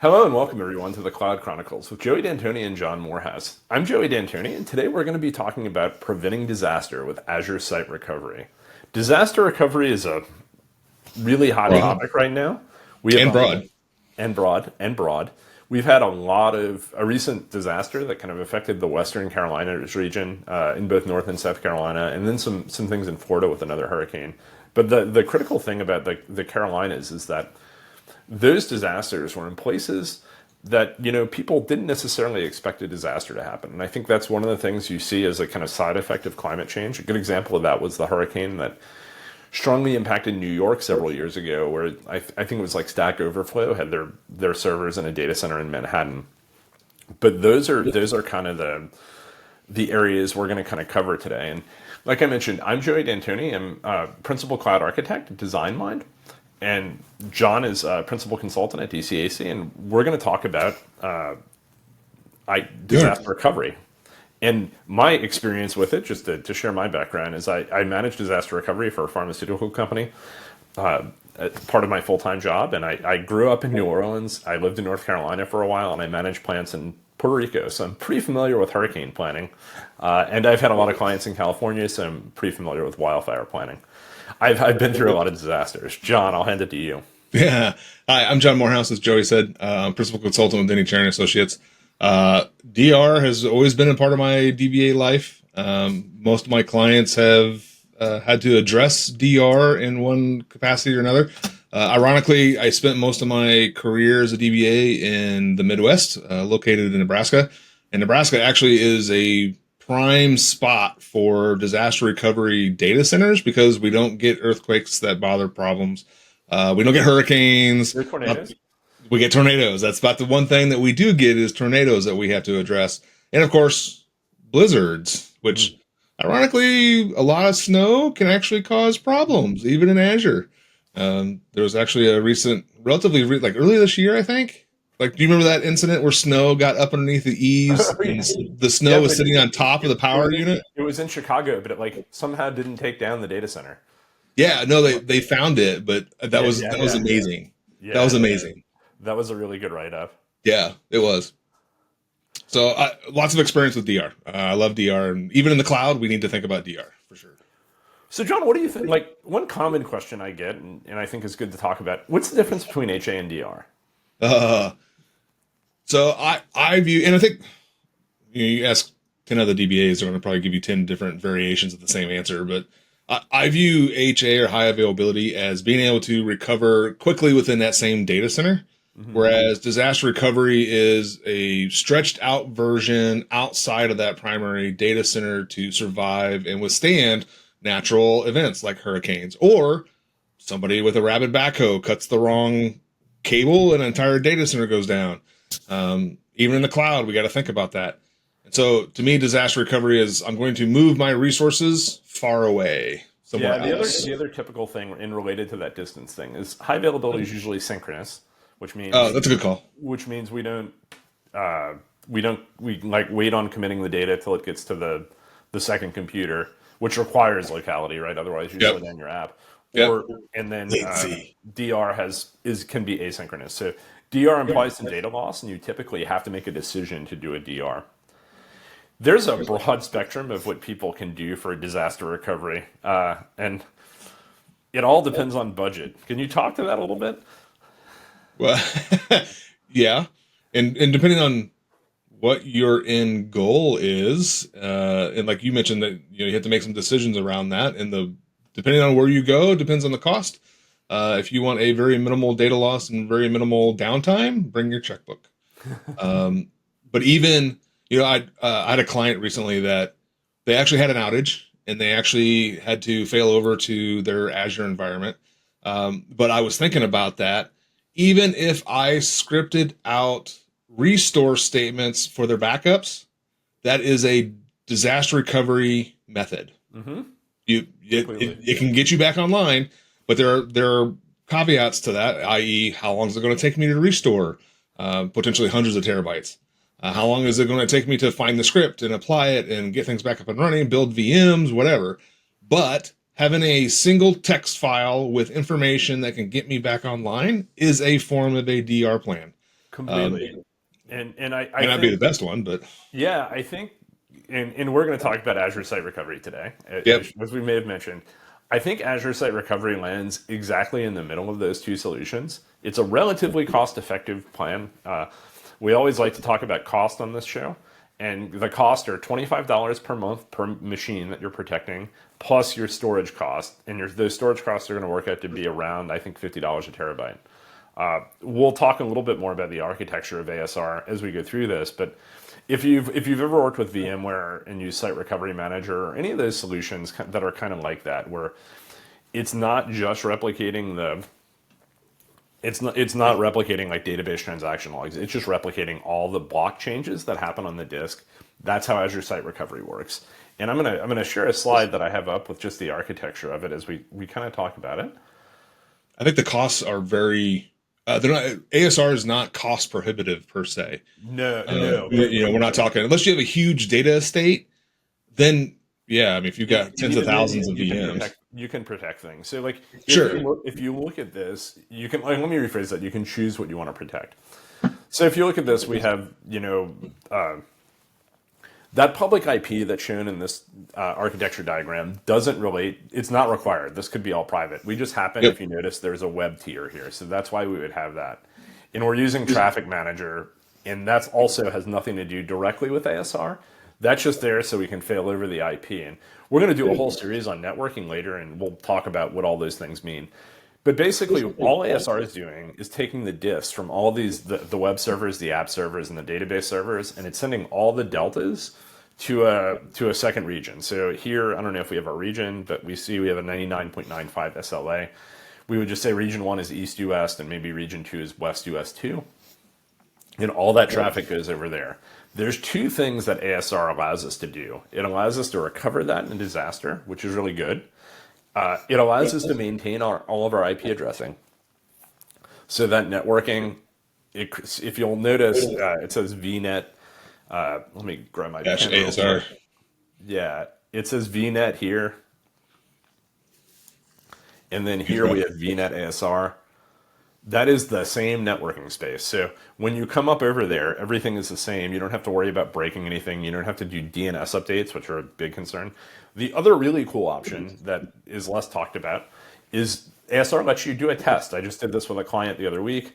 Hello and welcome everyone to the Cloud Chronicles with Joey D'Antoni and John Morehouse. I'm Joey D'Antoni and today we're going to be talking about preventing disaster with Azure Site Recovery. Disaster recovery is a really hot Broad topic right now. We have and broad. and broad. We've had a recent disaster that kind of affected the Western Carolinas region in both North and South Carolina, and then some things in Florida with another hurricane. But the critical thing about the Carolinas is that those disasters were in places that people didn't necessarily expect a disaster to happen, and I think that's one of the things you see as a kind of side effect of climate change. A good example of that was the hurricane that strongly impacted New York several years ago, where I think it was like Stack Overflow had their servers in a data center in Manhattan. But those are kind of the areas we're going to kind of cover today. And like I mentioned, I'm Joey D'Antoni. I'm principal cloud architect at DesignMind, and John is a principal consultant at DCAC, and we're going to talk about Sure. disaster recovery. And my experience with it, just to share my background, is I manage disaster recovery for a pharmaceutical company, as part of my full-time job. And I grew up in New Orleans. I lived in North Carolina for a while, and I managed plants in Puerto Rico. So I'm pretty familiar with hurricane planning. And I've had a lot of clients in California, so I'm pretty familiar with wildfire planning. I've been through a lot of disasters. John, I'll hand it to you. Yeah. Hi, I'm John Morehouse, as Joey said. I'm principal consultant with Denny Cherry Associates. DR has always been a part of my DBA life. Most of my clients have had to address DR in one capacity or another. Ironically, I spent most of my career as a DBA in the Midwest, located in Nebraska. And Nebraska actually is a prime spot for disaster recovery data centers because we don't get earthquakes that bother problems. We don't get hurricanes. Your tornadoes? We get tornadoes. That's about the one thing that we do get is tornadoes that we have to address. And of course, blizzards, which ironically, a lot of snow can actually cause problems, even in Azure. There was actually a recent, like early this year, I think. Like, do you remember that incident where snow got up underneath the eaves and the Yeah, snow was but sitting on top of the power unit? it was in Chicago, but it like somehow didn't take down the data center. Yeah, no, they found it, but Yeah, that yeah, was yeah, amazing. That was yeah. amazing. That was a really good write up. Yeah, it was. So lots of experience with DR. I love DR, and even in the cloud, we need to think about DR for sure. So, John, what do you think? Like, one common question I get, and I think is good to talk about, what's the difference between HA and DR? Uh, so I view, and I think you ask 10 other DBAs, they're going to probably give you 10 different variations of the same answer. But I view HA or high availability as being able to recover quickly within that same data center. Hmm. Whereas disaster recovery is a stretched out version outside of that primary data center to survive and withstand natural events like hurricanes, or somebody with a rabid backhoe cuts the wrong cable and an entire data center goes down. Even in the cloud, we got to think about that. And so to me, disaster recovery is I'm going to move my resources far away somewhere Yeah, else. the other typical thing in related to that distance thing is high availability is usually synchronous, which Oh, means that's a good call. uh, we like wait on committing the data till it gets to the second computer, which requires locality, right? Otherwise, you Yep. slow down your app. Yep. Or and then Latency. DR can be asynchronous. So DR implies some data loss, and you typically have to make a decision to do a DR. There's a broad spectrum of what people can do for disaster recovery, and it all depends on budget. Can you talk to that a little bit? Well, yeah. And depending on what your end goal is, and like you mentioned that you have to make some decisions around that, and the depending on where you go depends on the cost. If you want a very minimal data loss and very minimal downtime, bring your checkbook. But even I had a client recently that they actually had an outage and they actually had to fail over to their Azure environment. But I was thinking about that. Even if I scripted out restore statements for their backups, that is a disaster recovery method. Hmm. Completely. It can get you back online, but there are caveats to that, i.e., how long is it going to take me to restore potentially hundreds of terabytes? How long is it going to take me to find the script and apply it and get things back up and running, build VMs, whatever? But having a single text file with information that can get me back online is a form of a DR plan. Completely. And I May not be the think, best one, but yeah, I think, and we're going to talk about Azure Site Recovery today, yep. as we may have mentioned. I think Azure Site Recovery lands exactly in the middle of those two solutions. It's a relatively cost-effective plan. We always like to talk about cost on this show, and the costs are $25 per month per machine that you're protecting, plus your storage cost, and those storage costs are going to work out to be around, I think, $50 a terabyte. We'll talk a little bit more about the architecture of ASR as we go through this, but if you've ever worked with VMware and used Site Recovery Manager or any of those solutions that are kind of like that, where it's not just replicating it's not replicating like database transaction logs. It's just replicating all the block changes that happen on the disk. That's how Azure Site Recovery works. And I'm gonna share a slide that I have up with just the architecture of it as we kind of talk about it. I think the costs are very. They're not. ASR is not cost prohibitive per se. No, no, We're not talking unless you have a huge data estate. Then yeah, I mean, if you've got tens of thousands of you can VMs, protect things. So like sure. if you look at this, you can like, let me rephrase that. You can choose what you want to protect. So if you look at this, we have that public IP that's shown in this architecture diagram doesn't relate. It's not required. This could be all private. We just happen, Yep. if you notice, there's a web tier here, so that's why we would have that. And we're using Traffic Manager, and that's also has nothing to do directly with ASR. That's just there so we can fail over the IP. And we're going to do a whole series on networking later, and we'll talk about what all those things mean. But basically, all ASR is doing is taking the diffs from all these the web servers, the app servers, and the database servers, and it's sending all the deltas to a second region. So here, I don't know if we have a region, but we see we have a 99.95 SLA. We would just say region 1 is East US, and maybe region 2 is West US 2. And all that traffic goes over there. There's two things that ASR allows us to do. It allows us to recover that in a disaster, which is really good. It allows us to maintain all of our IP addressing. So that networking, if you'll notice, it says VNet. Let me grab my Dash pen real ASR. quick. Yeah, it says VNet here. And then here we have VNet ASR. That is the same networking space. So when you come up over there, everything is the same. You don't have to worry about breaking anything. You don't have to do DNS updates, which are a big concern. The other really cool option that is less talked about is ASR lets you do a test. I just did this with a client the other week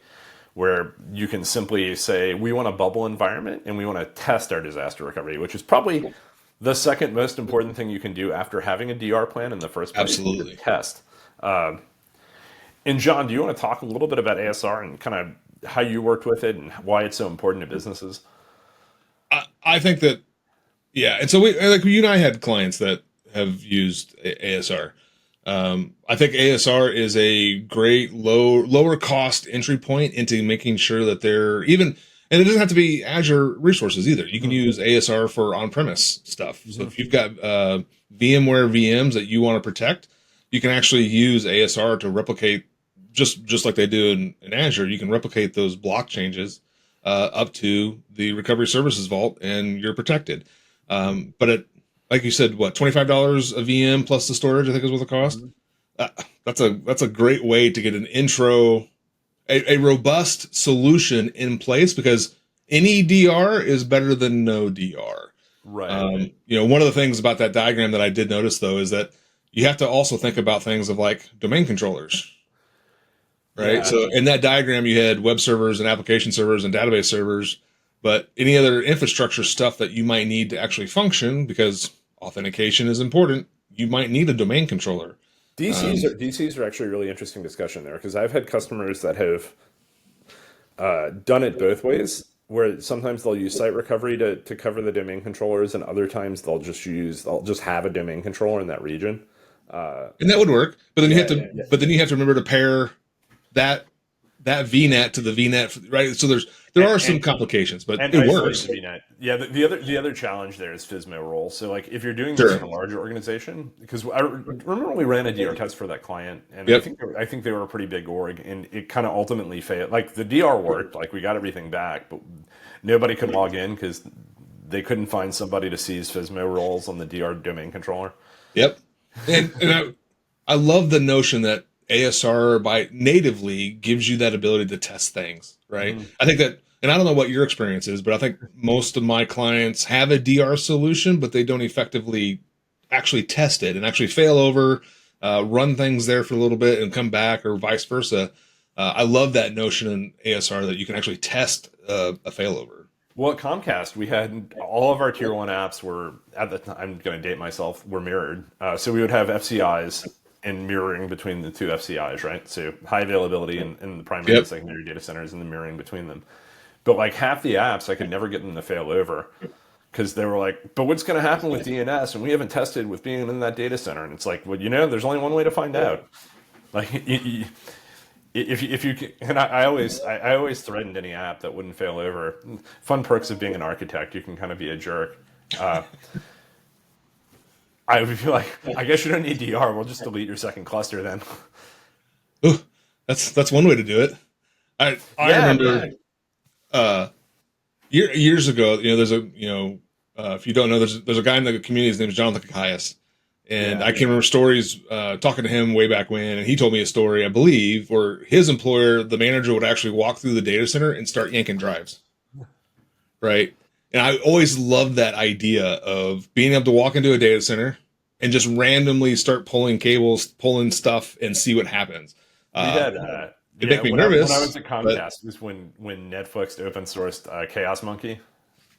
where you can simply say, we want a bubble environment and we want to test our disaster recovery, which is probably the second most important thing you can do after having a DR plan in the first place. Absolutely. Test. And John, do you want to talk a little bit about ASR and kind of how you worked with it and why it's so important to businesses? I think that yeah, and so we like you and I had clients that have used ASR. I think ASR is a great lower cost entry point into making sure that they're even, and it doesn't have to be Azure resources either. You can use ASR for on-premise stuff. So if you've got VMware VMs that you want to protect, you can actually use ASR to replicate just like they do in Azure. You can replicate those block changes up to the recovery services vault, and you're protected. But it, like you said, what, $25 a VM plus the storage, I think is what the cost. That's a great way to get an intro, a robust solution in place, because any DR is better than no DR. Right. One of the things about that diagram that I did notice though is that you have to also think about things of like domain controllers, right? Yeah. So in that diagram, you had web servers and application servers and database servers, but any other infrastructure stuff that you might need to actually function, because authentication is important, you might need a domain controller. DCs are actually a really interesting discussion there because I've had customers that have done it both ways, where sometimes they'll use site recovery to cover the domain controllers, and other times they'll just have a domain controller in that region. And that would work, but then you have to remember to pair that VNet to the VNet, right? So there are some complications, but And it isolate works. the VNet. Yeah, the other challenge there is FSMA role. So like if you're doing this in a larger organization, because I remember we ran a DR test for that client, and Yep. I think they were a pretty big org, and it kind of ultimately failed. Like the DR worked, like we got everything back, but nobody could log in because they couldn't find somebody to seize FSMA roles on the DR domain controller. Yep. And I love the notion that ASR by natively gives you that ability to test things, right? I think that and I don't know what your experience is, but I think most of my clients have a DR solution, but they don't effectively actually test it and actually fail over, run things there for a little bit and come back, or vice versa. I love that notion in ASR that you can actually test a failover. Well, at Comcast, we had all of our tier one apps were at the time. I'm going to date myself. Were mirrored, so we would have FCIs and mirroring between the two FCIs, right? So high availability in the primary and Yep. secondary data centers, and the mirroring between them. But like half the apps, I could never get them to fail over because they were like, "But what's going to happen with DNS?" And we haven't tested with being in that data center. And it's like, well, there's only one way to find out. Like, if you can, and I always threatened any app that wouldn't fail over. Fun perks of being an architect, you can kind of be a jerk. Uh, I would be like, I guess you don't need DR. We'll just delete your second cluster then. Ooh, that's one way to do it. I Yeah, remember years ago. There's a if you don't know, there's a guy in the community. His name is Jonathan Kakaias, and yeah. I can remember stories talking to him way back when, and he told me a story, I believe, where his employer, the manager, would actually walk through the data center and start yanking drives, right? And I always loved that idea of being able to walk into a data center and just randomly start pulling cables, pulling stuff, and see what happens. We Uh, had it yeah make me when I nervous, was at but Comcast was when Netflix open sourced Chaos Monkey,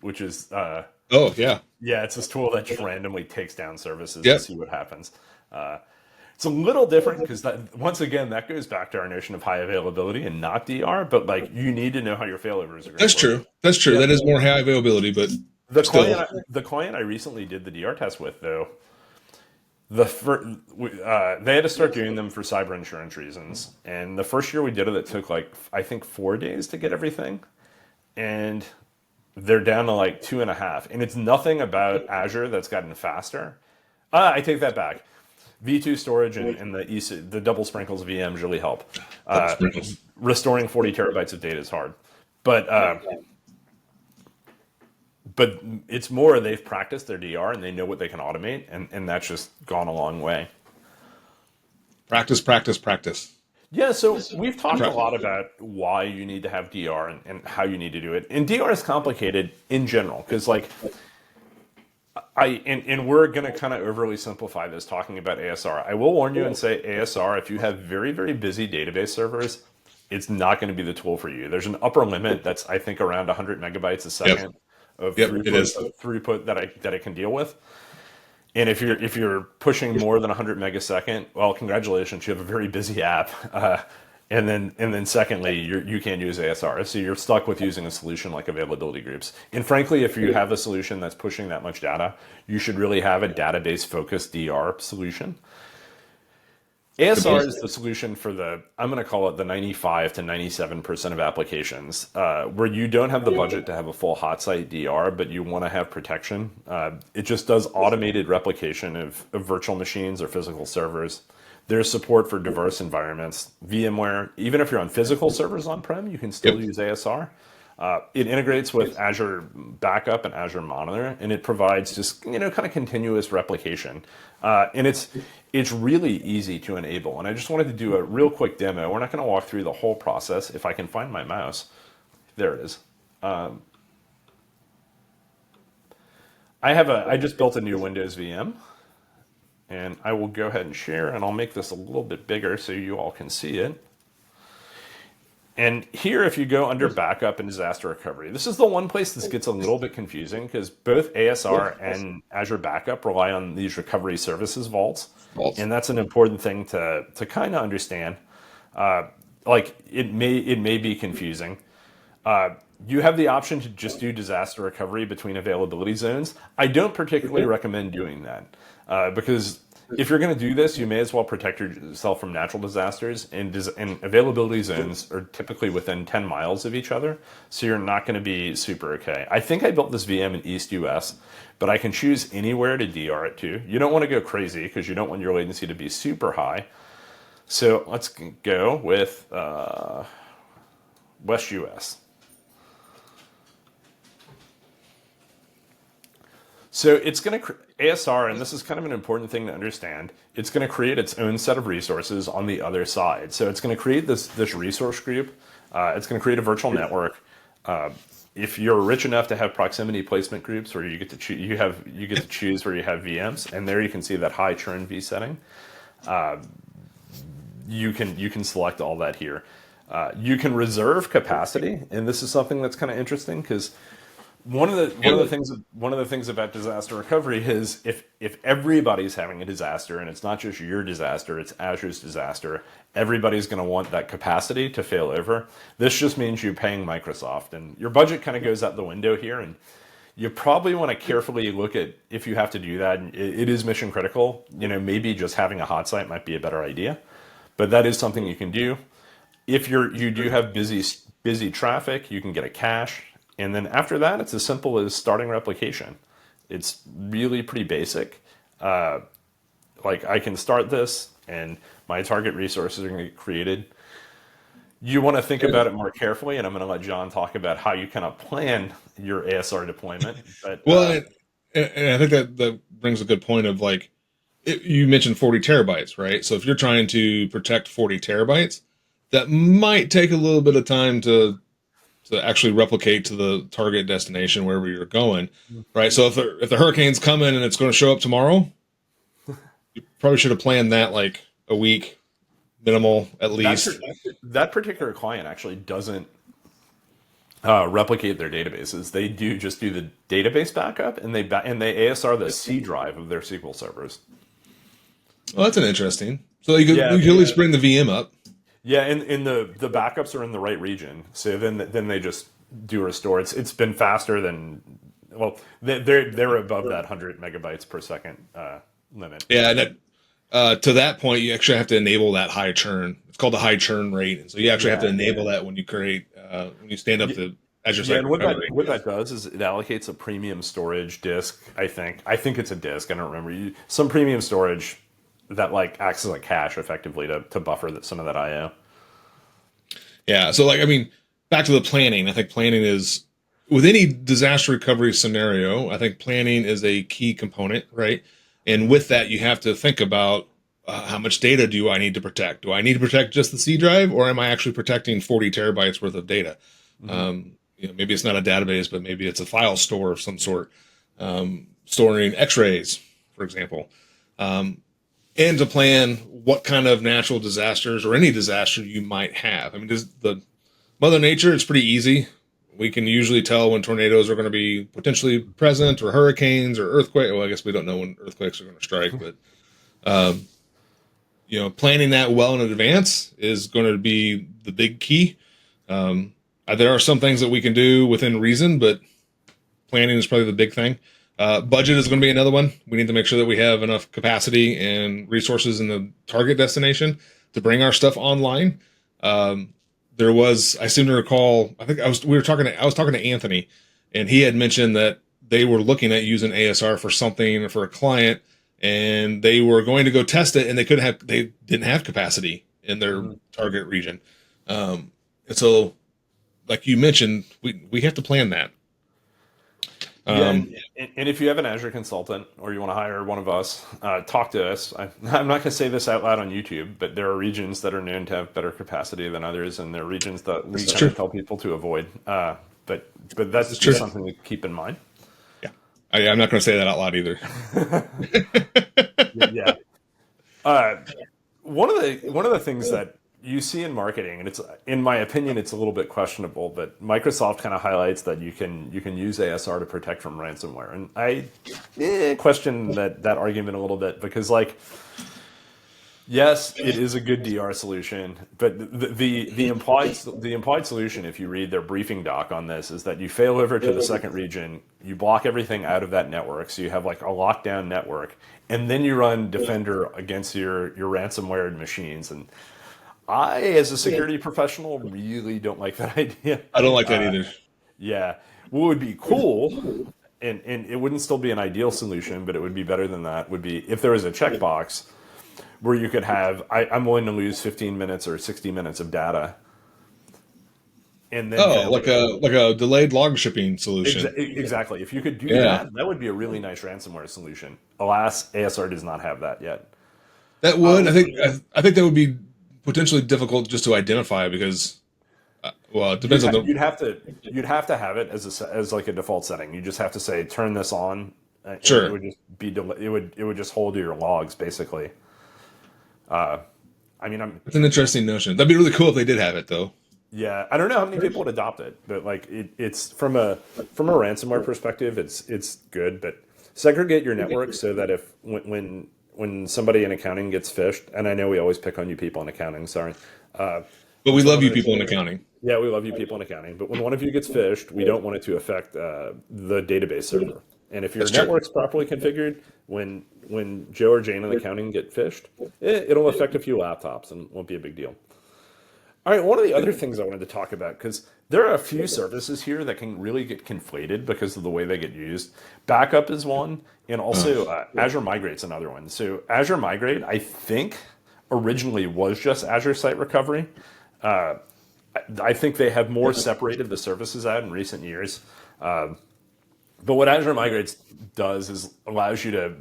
which is oh yeah, yeah, it's this tool that just randomly takes down services to yep, see what happens. Uh, it's a little different because that once again that goes back to our notion of high availability and not DR, but like you need to know how your failovers are going to that's work. true. That's true. Yeah, That is more high availability, but still, the client I recently did the DR test with though, they had to start doing them for cyber insurance reasons, and the first year we did it, it took like I think 4 days to get everything, and they're down to like 2.5. And it's nothing about Azure that's gotten faster. I take that back. V2 storage and the double sprinkles VMs really help. double sprinkles. Restoring 40 terabytes of data is hard, but it's more they've practiced their DR and they know what they can automate, and that's just gone a long way. Practice, practice, practice. Yeah, so we've talked a lot about why you need to have DR and how you need to do it. And DR is complicated in general because, like, and we're going to kind of overly simplify this talking about ASR. I will warn you and say ASR, if you have very, very busy database servers, it's not going to be the tool for you. There's an upper limit that's, I think, around 100 megabytes a second of Yep, it is. throughput that I can deal with. And if you're pushing more than 100 megasecond, well, congratulations, you have a very busy app. And then secondly, you can't use ASR, so you're stuck with using a solution like availability groups. And frankly, if you have a solution that's pushing that much data, you should really have a database focused DR solution. ASR is the solution for I'm going to call it the 95 to 97% of applications where you don't have the budget to have a full hot site DR, but you want to have protection. It just does automated replication of virtual machines or physical servers. There's support for diverse environments. VMware, even if you're on physical servers on-prem, you can still use ASR. It integrates with Azure Backup and Azure Monitor, and it provides just kind of continuous replication. And it's really easy to enable. And I just wanted to do a real quick demo. We're not going to walk through the whole process. If I can find my mouse, there it is. I just built a new Windows VM, and I will go ahead and share, and I'll make this a little bit bigger so you all can see it. And here, if you go under backup and disaster recovery, this is the one place this gets a little bit confusing because both ASR and Azure Backup rely on these recovery services vaults. And that's an important thing to kind of understand. Like it may be confusing. You have the option to just do disaster recovery between availability zones. I don't particularly recommend doing that because if you're going to do this, you may as well protect yourself from natural disasters, and availability zones are typically within 10 miles of each other, so you're not going to be super okay. I think I built this VM in East US, but I can choose anywhere to DR it to. You don't want to go crazy because you don't want your latency to be super high. So let's go with West US. So it's going to ASR, and this is kind of an important thing to understand. It's going to create its own set of resources on the other side. So it's going to create this resource group. It's going to create a virtual network. If you're rich enough to have proximity placement groups where you get to you get to choose where you have VMs, and there you can see that high churn V setting. You can select all that here. You can reserve capacity, and this is something that's kind of interesting because one of the things about disaster recovery is if everybody's having a disaster and it's not just your disaster, it's Azure's disaster, everybody's going to want that capacity to fail over. This just means you're paying Microsoft, and your budget kind of goes out the window here, and you probably want to carefully look at if you have to do that. It is mission critical. Maybe just having a hot site might be a better idea, but that is something you can do. If you do have busy traffic, you can get a cache. And then after that, it's as simple as starting replication. It's really pretty basic. Like I can start this and my target resources are going to get created. You want to think about it more carefully, and I'm going to let John talk about how you kind of plan your ASR deployment. But Well, and I think that brings a good point of like, you mentioned 40 terabytes, right? So if you're trying to protect 40 terabytes, that might take a little bit of time to actually replicate to the target destination wherever you're going, right? So if the hurricane's coming and it's going to show up tomorrow, you probably should have planned that like a week minimal at least. that particular client actually doesn't replicate their databases. They just do the database backup, and they ASR the C drive of their SQL servers. Well, that's an interesting. So you could at least bring the VM up. Yeah, and the backups are in the right region. So then they just do restore. It's been faster than they're above that 100 megabytes per second limit. Yeah, and to that point, you actually have to enable that high churn. It's called the high churn rate, and so you actually have to enable that when you create when you stand up the Azure Site Recovery. What that does is it allocates a premium storage disk. I think it's a disk. I don't remember. Some premium storage that like acts as a cache effectively to buffer some of that IO. Yeah. So like, I mean, back to the planning, I think planning is with any disaster recovery scenario, I think planning is a key component, right? And with that, you have to think about how much data do I need to protect? Do I need to protect just the C drive, or am I actually protecting 40 terabytes worth of data? Mm-hmm. Maybe it's not a database, but maybe it's a file store of some sort, storing X-rays, for example. And to plan what kind of natural disasters or any disaster you might have. I mean, the Mother Nature, it's pretty easy. We can usually tell when tornadoes are going to be potentially present, or hurricanes or earthquakes. Well, I guess we don't know when earthquakes are going to strike, but planning that well in advance is going to be the big key. There are some things that we can do within reason, but planning is probably the big thing. Budget is going to be another one. We need to make sure that we have enough capacity and resources in the target destination to bring our stuff online. I seem to recall, I was talking to Anthony, and he had mentioned that they were looking at using ASR for something for a client, and they were going to go test it, and they didn't have capacity in their target region. And so, like you mentioned, we have to plan that. And if you have an Azure consultant or you want to hire one of us, talk to us. I'm not going to say this out loud on YouTube, but there are regions that are known to have better capacity than others, and there are regions that we kind of tell people to avoid. But that's just something to keep in mind. Yeah, I'm not going to say that out loud either. Yeah. One of the things that you see in marketing, and it's, in my opinion, it's a little bit questionable, but Microsoft kind of highlights that you can use ASR to protect from ransomware, and I question that argument a little bit, because like, yes, it is a good DR solution, but the implied solution, if you read their briefing doc on this, is that you fail over to the second region, you block everything out of that network, so you have like a lockdown network, and then you run Defender against your ransomware machines. And I, as a security professional, really don't like that idea. I don't like that either. Yeah. What would be cool, and it wouldn't still be an ideal solution, but it would be better than that, would be if there was a checkbox where you could have, I'm willing to lose 15 minutes or 60 minutes of data. And then like a delayed log shipping solution. Exactly. If you could do that would be a really nice ransomware solution. Alas, ASR does not have that yet. That would, I think that would be potentially difficult just to identify, because Well, it depends on the You'd have to have it as like a default setting. You just have to say turn this on, and it sure. would just it would just hold your logs basically. I mean, I'm That's an interesting notion. That'd be really cool if they did have it, though. yeah, I don't know how many people would adopt it, but like it's from a ransomware perspective, it's good. But segregate your network so that if when somebody in accounting gets phished, and I know we always pick on you people in accounting, sorry. But When we love someone you people in accounting. Yeah, we love you people in accounting, but when one of you gets phished, we don't want it to affect the database server. And if your That's true. network's properly configured, when Joe or Jane in accounting get phished, it'll affect a few laptops and won't be a big deal. All right, one of the other things I wanted to talk about, because there are a few services here that can really get conflated because of the way they get used. Backup is one, and also Azure Migrate's another one. So Azure Migrate, I think, originally was just Azure Site Recovery. I think they have more separated the services out in recent years. But what Azure Migrates does is allows you to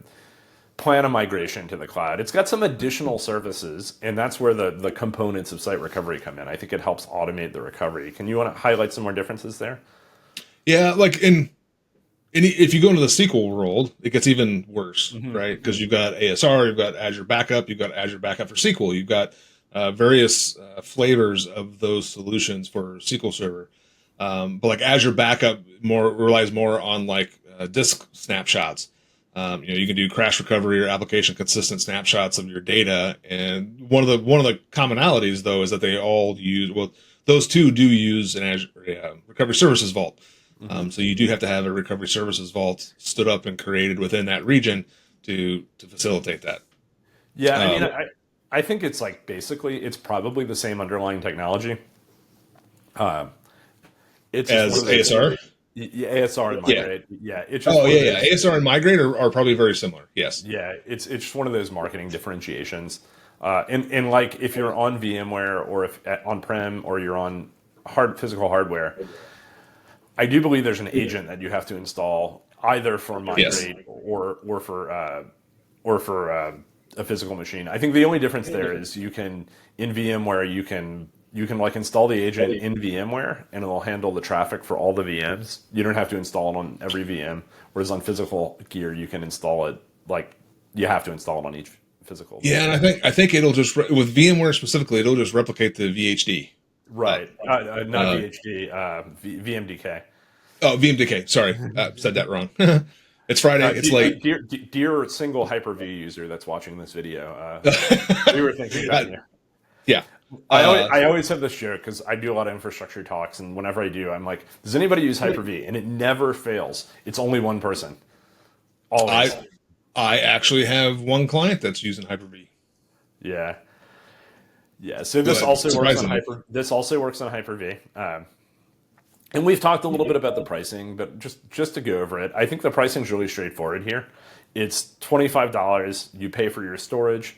plan a migration to the cloud. It's got some additional services, and that's where the components of site recovery come in. I think it helps automate the recovery. Can you want to highlight some more differences there? Yeah, like if you go into the SQL world, it gets even worse, right? Because you've got ASR, you've got Azure Backup, you've got Azure Backup for SQL, you've got various flavors of those solutions for SQL Server. But like Azure Backup more relies more on like disk snapshots. You can do crash recovery or application consistent snapshots of your data. And one of the commonalities though is that they all use those two do use an Azure Recovery Services Vault. So you do have to have a Recovery Services Vault stood up and created within that region to facilitate that. Yeah, I mean, Um, I think it's like basically it's probably the same underlying technology. It's just one as of those ASR. yeah, ASR and Yeah. Migrate. Yeah, it's just Oh one of yeah, yeah. those. ASR and Migrate are probably very similar. Yes. Yeah, it's just one of those marketing differentiations. And like if you're on VMware or if on prem or you're on physical hardware, I do believe there's an agent that you have to install either for Yes. Migrate or for a physical machine. I think the only difference there is you can in VMware you can like install the agent in VMware and it'll handle the traffic for all the VMs. You don't have to install it on every VM. Whereas on physical gear, you can install it like you have to install it on each physical Yeah, and machine. I think it'll just with VMware specifically, it'll just replicate the VHD. Uh, Right. Not uh, VHD, VMDK. oh, VMDK. Sorry, said that wrong. It's Friday. It's late. Dear single Hyper-V user that's watching this video, we were thinking about Uh, you. yeah. I always, Uh, I always have this joke because I do a lot of infrastructure talks, and whenever I do, I'm like, "Does anybody use Hyper-V?" And it never fails. It's only one person, always. I I actually have one client that's using Hyper-V. Yeah, yeah. So this Good, also works on surprisingly. Hyper. This also works on Hyper-V. And we've talked a little bit about the pricing, but just to go over it, I think the pricing is really straightforward here. It's $25. You pay for your storage,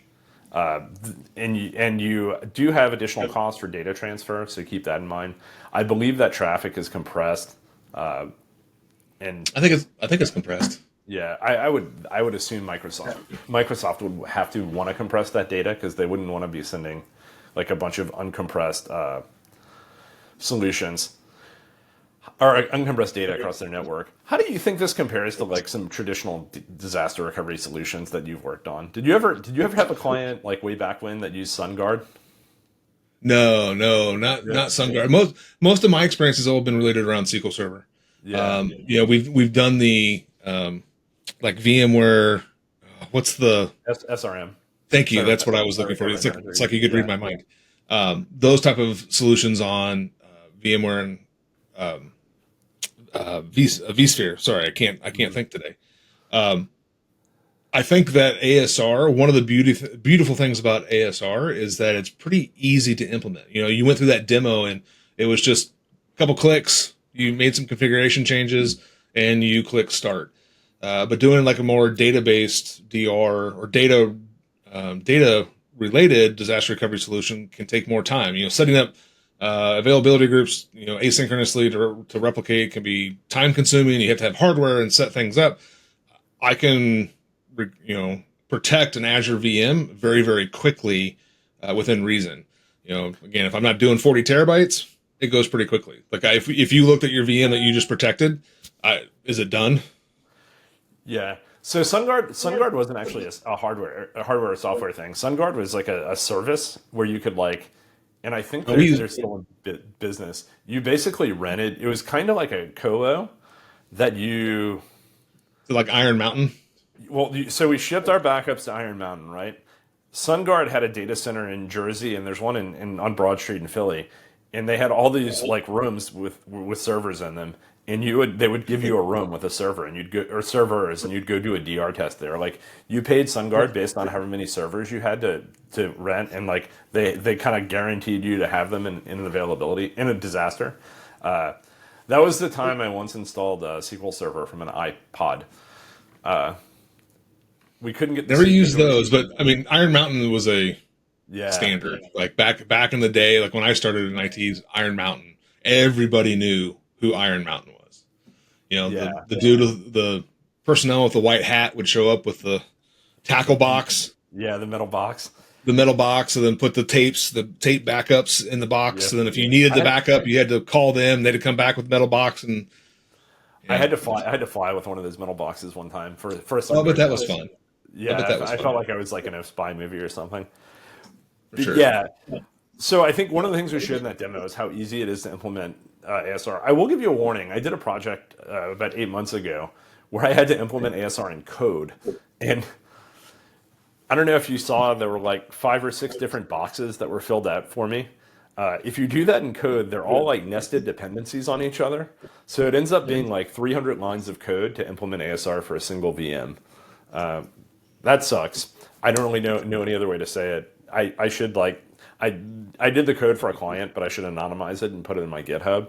and you do have additional costs for data transfer, so keep that in mind. I believe that traffic is compressed, and I think it's compressed. yeah, I would assume Microsoft would have to want to compress that data because they wouldn't want to be sending like a bunch of uncompressed solutions or uncompressed data across their network. How do you think this compares to like some traditional disaster recovery solutions that you've worked on? Did you ever have a client like way back when that used SunGuard? No, no, not Yeah. SunGuard. Most of my experience has all been related around SQL Server. Yeah. We've done the like VMware. What's the SRM. Thank you. Server, That's what I was server, looking for. server It's manager. like you could read Yeah. my mind. Those type of solutions on VMware and vSphere. Sorry, I can't think today. Um, I think that ASR. One of the beautiful things about ASR is that it's pretty easy to implement. You went through that demo and it was just a couple clicks. You made some configuration changes and you click start. But doing like a more data-based DR or data related disaster recovery solution can take more time. Setting up availability groups, asynchronously to replicate can be time consuming. You have to have hardware and set things up. I can, protect an Azure VM very, very quickly within reason. Again, if I'm not doing 40 terabytes, it goes pretty quickly. Like if you looked at your VM that you just protected, is it done? Yeah. So SunGuard wasn't actually a hardware or software thing. SunGuard was like a service where you could like, and I think Oh, we use they're still in business. You basically rented. It was kind of like a colo that you like Iron Mountain. so we shipped our backups to Iron Mountain, right? SunGuard had a data center in Jersey, and there's one on Broad Street in Philly, and they had all these like rooms with servers in them, and they would give you a room with a server, and you'd go or servers, and you'd go do a DR test there. Like you paid SunGuard based on however many servers you had to rent, and like they kind of guaranteed you to have them in availability in a disaster. That was the time I once installed a SQL Server from an iPod. We couldn't get the Never same used those, capability. but I mean, Iron Mountain was a Yeah, standard. Like back in the day, like when I started in IT, Iron Mountain, everybody knew who Iron Mountain was. You know, yeah, the dude, the personnel with the white hat would show up with the tackle box, yeah. The metal box. the metal box, and then put the tape backups in the box. Yep. And then if you needed I the had backup, you had to call them. They'd come back with the metal box, and I yeah. had to fly. I had to fly with one of those metal boxes one time for a Oh, I bet SunGuard that was test. fun. I bet Yeah, that was I felt fun like I was like in a spy movie or something. for But sure. yeah. So I think one of the things we showed in that demo is how easy it is to implement ASR. I will give you a warning. I did a project about 8 months ago where I had to implement ASR in code, and I don't know if you saw there were like 5 or 6 different boxes that were filled out for me. If you do that in code, they're all like nested dependencies on each other. So it ends up being like 300 lines of code to implement ASR for a single VM. That sucks. I don't really know any other way to say it. I should like I did the code for a client, but I should anonymize it and put it in my GitHub.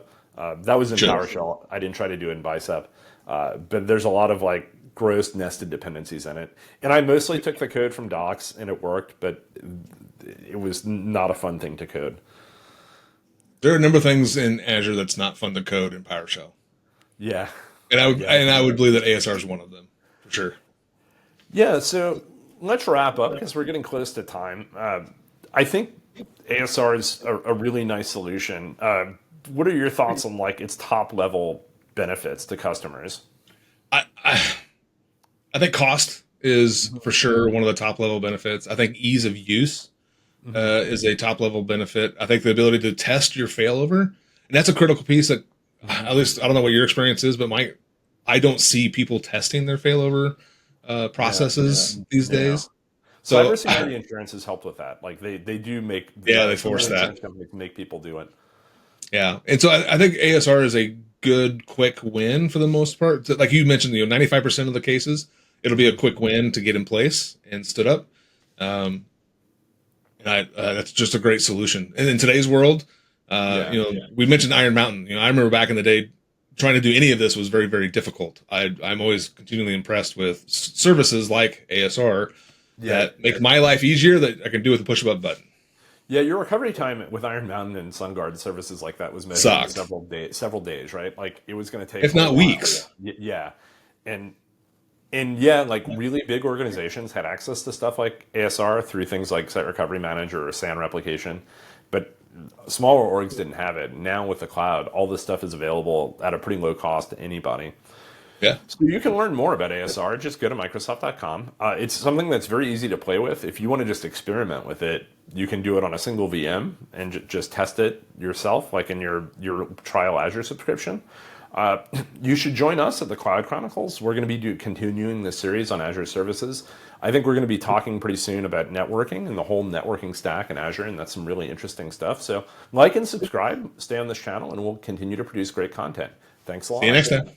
That was in Sure. PowerShell. I didn't try to do it in Bicep. But there's a lot of like gross nested dependencies in it. And I mostly took the code from docs and it worked, but it was not a fun thing to code. There are a number of things in Azure that's not fun to code in PowerShell, Yeah. and Yeah. I would believe that ASR is one of them for sure. Yeah. So let's wrap up because we're getting close to time. I think ASR is a really nice solution. What are your thoughts on like its top level benefits to customers? I think cost is for sure one of the top level benefits. I think ease of use is a top level benefit. I think the ability to test your failover, and that's a critical piece that at least I don't know what your experience is, but I don't see people testing their failover Yeah. processes these Yeah. days. So Cybersecurity insurance has helped with that. Like they do make yeah, they some of force the that. insurance companies make people do it. Yeah, and so I think ASR is a good quick win for the most part. So, like you mentioned, 95% of the cases it'll be a quick win to get in place and stood up. Um, and that's just a great solution. And in today's world, Yeah. we mentioned Iron Mountain. I remember back in the day, trying to do any of this was very, very difficult. I'm always continually impressed with services like ASR Yeah. that make my life easier that I can do with a push of a button. Yeah, your recovery time with Iron Mountain and SunGuard services like that was measured in Sucked, several days, right? Like it was going to take if a not while. weeks. Yeah, and yeah, like really big organizations had access to stuff like ASR through things like Site Recovery Manager or SAN replication, but smaller orgs didn't have it. Now with the cloud, all this stuff is available at a pretty low cost to anybody. Yeah, So you can learn more about ASR. Just go to Microsoft.com. It's something that's very easy to play with. If you want to just experiment with it, you can do it on a single VM and just test it yourself, like in your trial Azure subscription. You should join us at the Cloud Chronicles. We're going to be continuing this series on Azure services. I think we're going to be talking pretty soon about networking and the whole networking stack in Azure, and that's some really interesting stuff. So like and subscribe, stay on this channel, and we'll continue to produce great content. Thanks a see you lot. next time.